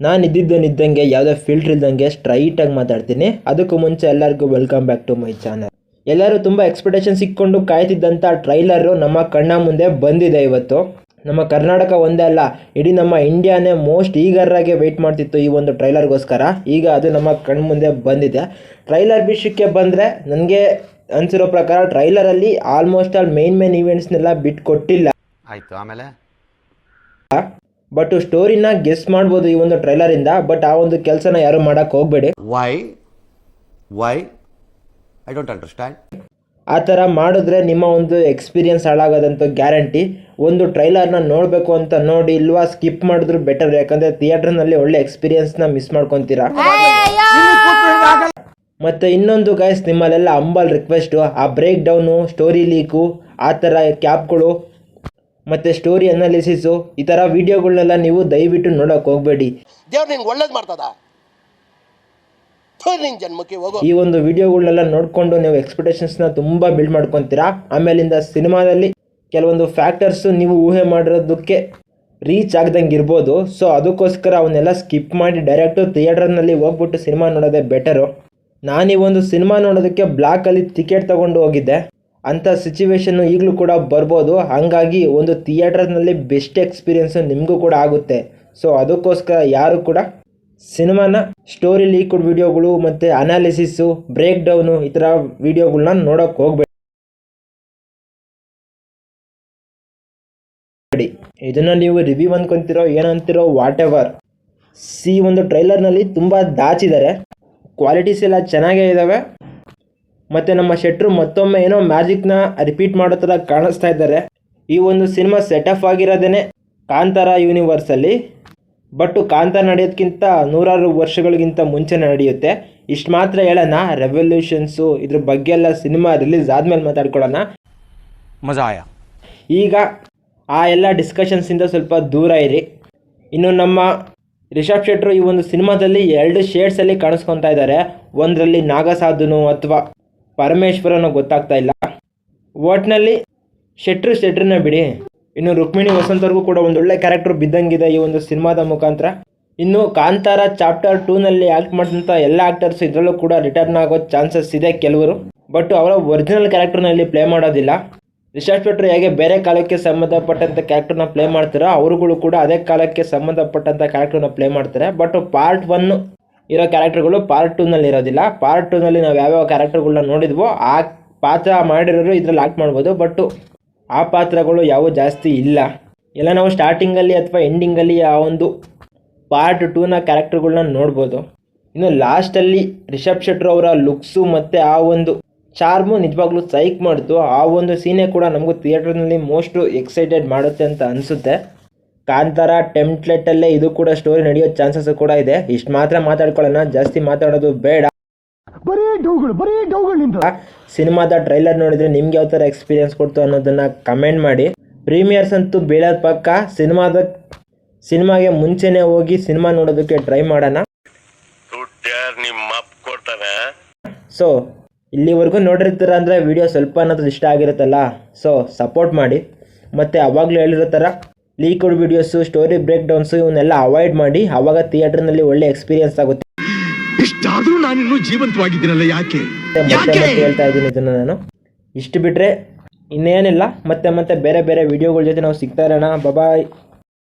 ನಾನು ಇದ್ದಂಗೆ ಯಾವುದೇ ಫಿಲ್ಟರ್ ಇಲ್ದಂಗೆ ಸ್ಟ್ರೈಟಾಗಿ ಮಾತಾಡ್ತೀನಿ. ಅದಕ್ಕೂ ಮುಂಚೆ ಎಲ್ಲರಿಗೂ welcome back to my channel. ಎಲ್ಲರೂ ತುಂಬ ಎಕ್ಸ್ಪೆಕ್ಟೇಷನ್ಸ್ ಇಟ್ಕೊಂಡು ಕಾಯ್ತಿದ್ದಂಥ ಟ್ರೈಲರು ನಮ್ಮ ಕಣ್ಣ ಮುಂದೆ ಬಂದಿದೆ ಇವತ್ತು. ನಮ್ಮ ಕರ್ನಾಟಕ ಒಂದೇ ಅಲ್ಲ, ಇಡೀ ನಮ್ಮ ಇಂಡಿಯಾನೇ ಮೋಸ್ಟ್ ಈಗರಾಗೆ ವೆಯ್ಟ್ ಮಾಡ್ತಿತ್ತು ಈ ಒಂದು ಟ್ರೈಲರ್ಗೋಸ್ಕರ. ಈಗ ಅದು ನಮ್ಮ ಕಣ್ಣು ಮುಂದೆ ಬಂದಿದೆ. ಟ್ರೈಲರ್ ವಿಷಯಕ್ಕೆ ಬಂದರೆ ನನಗೆ ಅನಿಸಿರೋ ಪ್ರಕಾರ ಟ್ರೈಲರಲ್ಲಿ ಆಲ್ಮೋಸ್ಟ್ ಆಲ್ ಮೇನ್ ಈವೆಂಟ್ಸ್ನೆಲ್ಲ ಬಿಟ್ಟು ಕೊಟ್ಟಿಲ್ಲ. ಆಯಿತು, ಆಮೇಲೆ ಬಟ್ ಸ್ಟೋರಿನ ಗೆಸ್ ಮಾಡ್ಬೋದು ಈ ಒಂದು ಟ್ರೈಲರಿಂದ. ಬಟ್ ಆ ಒಂದು ಕೆಲಸನ ಯಾರು ಮಾಡೋಕ್ಕೆ ಹೋಗಬೇಡಿ. Why I don't understand. ಆ ಥರ ಮಾಡಿದ್ರೆ ನಿಮ್ಮ ಒಂದು ಎಕ್ಸ್ಪೀರಿಯನ್ಸ್ ಹಾಳಾಗೋದಂತೂ ಗ್ಯಾರಂಟಿ. ಒಂದು ಟ್ರೈಲರ್ನ ನೋಡಬೇಕು ಅಂತ ನೋಡಿ ಇಲ್ವಾ ಸ್ಕಿಪ್ ಮಾಡಿದ್ರು ಬೆಟರ್. ಯಾಕಂದರೆ ಥಿಯೇಟ್ರ್ನಲ್ಲಿ ಒಳ್ಳೆ ಎಕ್ಸ್ಪೀರಿಯನ್ಸ್ನ ಮಿಸ್ ಮಾಡ್ಕೊತೀರಾ. ಮತ್ತು ಇನ್ನೊಂದು ಗೈಸ್, ನಿಮ್ಮಲ್ಲೆಲ್ಲ ಅಂಬಲ್ ರಿಕ್ವೆಸ್ಟು, ಆ ಬ್ರೇಕ್ ಡೌನು, ಸ್ಟೋರಿ ಲೀಕು, ಆ ಥರ ಕ್ಯಾಪ್ಗಳು ಮತ್ತು ಸ್ಟೋರಿ ಅನಾಲಿಸಿಸು, ಈ ಥರ ವೀಡಿಯೋಗಳನ್ನೆಲ್ಲ ನೀವು ದಯವಿಟ್ಟು ನೋಡೋಕೆ ಹೋಗಬೇಡಿ. ದೇವ್ರು ನಿಂಗೆ ಒಳ್ಳೇದು ಮಾಡ್ತದ, ನಿನ್ನ ಜನ್ಮಕ್ಕೆ ಹೋಗೋ. ಈ ಒಂದು ವಿಡಿಯೋಗಳನ್ನೆಲ್ಲ ನೋಡಿಕೊಂಡು ನೀವು ಎಕ್ಸ್ಪೆಕ್ಟೇಷನ್ಸ್ನ ತುಂಬ ಬಿಲ್ಡ್ ಮಾಡ್ಕೊತೀರಾ. ಆಮೇಲಿಂದ ಸಿನಿಮಾದಲ್ಲಿ ಕೆಲವೊಂದು ಫ್ಯಾಕ್ಟರ್ಸು ನೀವು ಊಹೆ ಮಾಡಿರೋದಕ್ಕೆ ರೀಚ್ ಆಗ್ದಂಗೆ ಇರ್ಬೋದು. ಸೊ ಅದಕ್ಕೋಸ್ಕರ ಅವನ್ನೆಲ್ಲ ಸ್ಕಿಪ್ ಮಾಡಿ ಡೈರೆಕ್ಟು ಥಿಯೇಟರ್ನಲ್ಲಿ ಹೋಗ್ಬಿಟ್ಟು ಸಿನಿಮಾ ನೋಡೋದೇ ಬೆಟರು. ನಾನು ಈ ಒಂದು ಸಿನಿಮಾ ನೋಡೋದಕ್ಕೆ ಬ್ಲಾಕಲ್ಲಿ ಟಿಕೆಟ್ ತೊಗೊಂಡು ಹೋಗಿದ್ದೆ. ಅಂಥ ಸಿಚುವೇಶನ್ನು ಈಗಲೂ ಕೂಡ ಬರ್ಬೋದು. ಹಾಗಾಗಿ ಒಂದು ಥಿಯೇಟರ್ನಲ್ಲಿ ಬೆಸ್ಟ್ ಎಕ್ಸ್ಪೀರಿಯೆನ್ಸು ನಿಮಗೂ ಕೂಡ ಆಗುತ್ತೆ. ಸೊ ಅದಕ್ಕೋಸ್ಕರ ಯಾರು ಕೂಡ ಸಿನಿಮಾನ ಸ್ಟೋರಿ ಲೀಕ್ಡ್ ವಿಡಿಯೋಗಳು ಮತ್ತು ಅನಾಲಿಸಿಸು, ಬ್ರೇಕ್ ಡೌನು, ಈ ಥರ ವಿಡಿಯೋಗಳನ್ನ ನೋಡೋಕೆ ಹೋಗಬೇಡಿ. ಇದನ್ನು ನೀವು ರಿವ್ಯೂ ಅಂದ್ಕೊತಿರೋ ಏನಂತಿರೋ ವಾಟ್ ಎವರ್. ಒಂದು ಟ್ರೈಲರ್ನಲ್ಲಿ ತುಂಬ ದಾಚಿದ್ದಾರೆ, ಕ್ವಾಲಿಟೀಸ್ ಎಲ್ಲ ಚೆನ್ನಾಗೇ ಇದ್ದಾವೆ. ಮತ್ತು ನಮ್ಮ ಶೆಟ್ರು ಮತ್ತೊಮ್ಮೆ ಏನೋ ಮ್ಯಾಜಿಕ್ನ ರಿಪೀಟ್ ಮಾಡೋ ಥರ ಕಾಣಿಸ್ತಾ ಇದ್ದಾರೆ. ಈ ಒಂದು ಸಿನಿಮಾ ಸೆಟಪ್ ಆಗಿರೋದೇ ಕಾಂತಾರ ಯೂನಿವರ್ಸಲ್ಲಿ. ಬಟ್ ಕಾಂತಾರ ನಡೆಯೋದಕ್ಕಿಂತ 100 ವರ್ಷಗಳಿಗಿಂತ ಮುಂಚೆ ನಡೆಯುತ್ತೆ. ಇಷ್ಟು ಮಾತ್ರ ಹೇಳೋಣ. ರೆವಲ್ಯೂಷನ್ಸು ಇದ್ರ ಬಗ್ಗೆ ಎಲ್ಲ ಸಿನಿಮಾ ರಿಲೀಸ್ ಆದಮೇಲೆ ಮಾತಾಡ್ಕೊಳ್ಳೋಣ. ಮಜಾ ಆಯಾ. ಈಗ ಆ ಎಲ್ಲ ಡಿಸ್ಕಷನ್ಸಿಂದ ಸ್ವಲ್ಪ ದೂರ ಇರಿ. ಇನ್ನು ನಮ್ಮ ರಿಷಬ್ ಶೆಟ್ರು ಈ ಒಂದು ಸಿನಿಮಾದಲ್ಲಿ 2 ಶೇಡ್ಸಲ್ಲಿ ಕಾಣಿಸ್ಕೊತಾ ಇದ್ದಾರೆ. ಒಂದರಲ್ಲಿ ನಾಗಸಾಧುನು ಅಥವಾ ಪರಮೇಶ್ವರನೋ ಗೊತ್ತಾಗ್ತಾ ಇಲ್ಲ. ಒಟ್ಟಿನಲ್ಲಿ ಶೆಟ್ರನ್ನ ಬಿಡಿ. ಇನ್ನು ರುಕ್ಮಿಣಿ ವಸಂತವ್ರಿಗೂ ಕೂಡ ಒಂದು ಒಳ್ಳೆ ಕ್ಯಾರೆಕ್ಟರ್ ಬಿದ್ದಂಗಿದೆ ಈ ಒಂದು ಸಿನಿಮಾದ ಮುಖಾಂತರ. ಇನ್ನು ಕಾಂತಾರ ಚಾಪ್ಟರ್ 2ನಲ್ಲಿ ಆ್ಯಕ್ಟ್ ಮಾಡಿದಂಥ ಎಲ್ಲ ಆ್ಯಕ್ಟರ್ಸ್ ಇದರಲ್ಲೂ ಕೂಡ ರಿಟರ್ನ್ ಆಗೋ ಚಾನ್ಸಸ್ ಇದೆ ಕೆಲವರು. ಬಟ್ ಅವರ ಒರಿಜಿನಲ್ ಕ್ಯಾರೆಕ್ಟರ್ನಲ್ಲಿ ಪ್ಲೇ ಮಾಡೋದಿಲ್ಲ. ರಿಷಬ್ ಶೆಟ್ರು ಹೇಗೆ ಬೇರೆ ಕಾಲಕ್ಕೆ ಸಂಬಂಧಪಟ್ಟಂಥ ಕ್ಯಾರೆಕ್ಟರ್ನ ಪ್ಲೇ ಮಾಡ್ತಾರೋ ಅವರುಗಳು ಕೂಡ ಅದೇ ಕಾಲಕ್ಕೆ ಸಂಬಂಧಪಟ್ಟಂಥ ಕ್ಯಾರೆಕ್ಟರ್ನ ಪ್ಲೇ ಮಾಡ್ತಾರೆ. ಬಟ್ ಪಾರ್ಟ್ 1 ಇರೋ ಕ್ಯಾರೆಕ್ಟರ್ಗಳು ಪಾರ್ಟ್ 2ನಲ್ಲಿ ಇರೋದಿಲ್ಲ. ಪಾರ್ಟ್ 2ನಲ್ಲಿ ನಾವು ಯಾವ್ಯಾವ ಕ್ಯಾರೆಕ್ಟರ್ಗಳನ್ನ ನೋಡಿದ್ವೋ ಆ ಪಾತ್ರ ಮಾಡಿರೋರು ಇದರಲ್ಲಿ ಆ್ಯಕ್ಟ್ ಮಾಡ್ಬೋದು. ಬಟ್ ಆ ಪಾತ್ರಗಳು ಯಾವೂ ಜಾಸ್ತಿ ಇಲ್ಲ. ಎಲ್ಲ ನಾವು ಸ್ಟಾರ್ಟಿಂಗಲ್ಲಿ ಅಥವಾ ಎಂಡಿಂಗಲ್ಲಿ ಆ ಒಂದು ಪಾರ್ಟ್ 2ನ ಕ್ಯಾರೆಕ್ಟರ್ಗಳನ್ನ ನೋಡ್ಬೋದು. ಇನ್ನು ಲಾಸ್ಟಲ್ಲಿ ರಿಷಬ್ ಶೆಟ್ರು ಅವರ ಲುಕ್ಸು ಮತ್ತು ಆ ಒಂದು ಚಾರ್ಮು ನಿಜವಾಗ್ಲೂ ಸೈಕ್ ಮಾಡ್ತು. ಆ ಒಂದು ಸೀನೇ ಕೂಡ ನಮಗೂ ಥಿಯೇಟರ್ನಲ್ಲಿ ಮೋಸ್ಟ್ ಎಕ್ಸೈಟೆಡ್ ಮಾಡುತ್ತೆ ಅಂತ ಅನಿಸುತ್ತೆ. ಕಾಂತಾರ ಟೆಂಪ್ಲೆಟಲ್ಲೇ ಇದು ಕೂಡ ಸ್ಟೋರಿ ನಡೆಯೋ ಚಾನ್ಸಸ್ ಕೂಡ ಇದೆ. ಇಷ್ಟು ಮಾತ್ರ ಮಾತಾಡ್ಕೊಳ್ಳೋಣ, ಜಾಸ್ತಿ ಮಾತಾಡೋದು ಬೇಡ. ಸಿನಿಮಾದ ಟ್ರೈಲರ್ ನೋಡಿದರೆ ನಿಮ್ಗೆ ಯಾವ ಥರ ಎಕ್ಸ್ಪೀರಿಯನ್ಸ್ ಕೊಡ್ತು ಅನ್ನೋದನ್ನು ಕಮೆಂಟ್ ಮಾಡಿ. ಪ್ರೀಮಿಯರ್ಸ್ ಅಂತೂ ಬೀಳೋದು ಪಕ್ಕ. ಸಿನಿಮಾಗೆ ಮುಂಚೆನೇ ಹೋಗಿ ಸಿನಿಮಾ ನೋಡೋದಕ್ಕೆ ಟ್ರೈ ಮಾಡೋಣ. ಸೊ ಇಲ್ಲಿವರೆಗೂ ನೋಡಿರ್ತೀರ ಅಂದರೆ ವಿಡಿಯೋ ಸ್ವಲ್ಪ ಅನ್ನೋದು ಇಷ್ಟ ಆಗಿರುತ್ತಲ್ಲ. ಸೊ ಸಪೋರ್ಟ್ ಮಾಡಿ. ಮತ್ತು ಅವಾಗಲೂ ಹೇಳಿರೋ ಥರ leaked videos, story breakdowns ಇವನ್ನೆಲ್ಲ ಅವಾಯ್ಡ್ ಮಾಡಿ. ಆವಾಗ ಥಿಯೇಟರ್ನಲ್ಲಿ ಒಳ್ಳೆ ಎಕ್ಸ್ಪೀರಿಯನ್ಸ್ ಆಗುತ್ತೆ. ಇಷ್ಟಾದರೂ ನಾನಿನ್ನೂ ಜೀವಂತವಾಗಿದ್ದೀನಲ್ಲ, ಯಾಕೆ ಹೇಳ್ತಾ ಇದ್ದೀನಿ ಇದನ್ನು ನಾನು. ಇಷ್ಟು ಬಿಟ್ಟರೆ ಇನ್ನೇನಿಲ್ಲ. ಮತ್ತೆ ಬೇರೆ ವಿಡಿಯೋಗಳ ಜೊತೆ ನಾವು ಸಿಗ್ತಾ ಇರೋಣ. ಬಾಯ್.